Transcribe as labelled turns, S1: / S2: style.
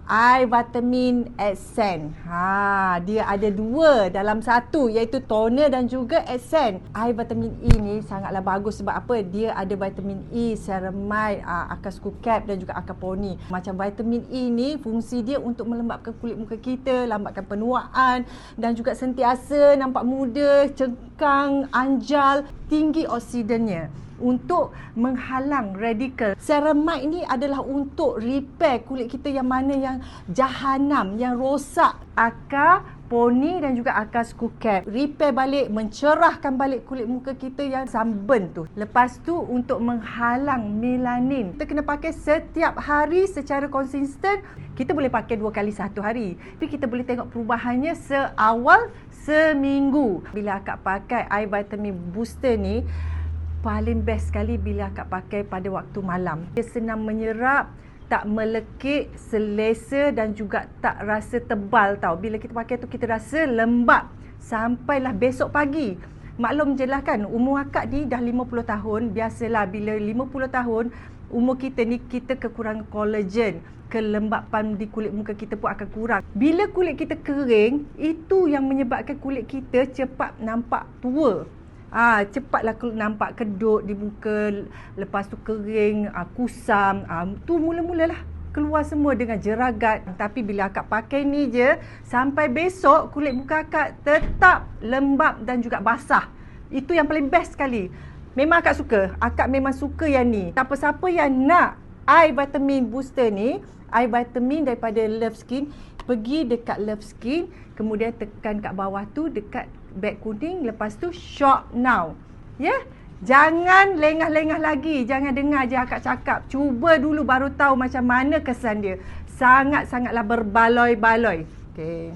S1: eye vitamin essence. Dia ada dua dalam satu, iaitu toner dan juga essence. Eye vitamin E ni sangatlah bagus sebab apa? Dia ada vitamin E, ceramide, akar skucap dan juga akar poni. Macam vitamin E ni fungsi dia untuk melembapkan kulit muka kita, lambatkan penuaan dan juga sentiasa nampak muda, cekang, anjal, tinggi oksidannya untuk menghalang radikal. Ceramide ni adalah untuk repair kulit kita yang mana yang jahanam, yang rosak. Akar poni dan juga akar skucap, repair balik, mencerahkan balik kulit muka kita yang sunburn tu. Lepas tu untuk menghalang melanin, kita kena pakai setiap hari secara konsisten. Kita boleh pakai 2 kali satu hari, tapi kita boleh tengok perubahannya seawal seminggu. Bila akak pakai eye vitamin booster ni, paling best sekali bila akak pakai pada waktu malam. Dia senang menyerap, tak melekit, selesa dan juga tak rasa tebal tau. Bila kita pakai tu kita rasa lembap sampailah besok pagi. Maklum je lah kan, umur akak ni dah 50 tahun. Biasalah bila 50 tahun, umur kita ni kita kekurangan kolagen. Kelembapan di kulit muka kita pun akan kurang. Bila kulit kita kering, itu yang menyebabkan kulit kita cepat nampak tua. Cepatlah nampak kedut di muka, lepas tu kering, kusam, tu mula-mulalah keluar semua dengan jeragat. Tapi bila akak pakai ni je, sampai besok kulit muka akak tetap lembap dan juga basah. Itu yang paling best sekali. Memang akak suka, akak memang suka yang ni. Siapa-siapa yang nak eye vitamin booster ni, eye vitamin daripada Love Skin, pergi dekat Love Skin, kemudian tekan kat bawah tu dekat beg kuning, lepas tu shop now. Jangan lengah-lengah lagi, jangan dengar je akak cakap. Cuba dulu baru tahu macam mana kesan dia. Sangat-sangatlah berbaloi-baloi. Okey.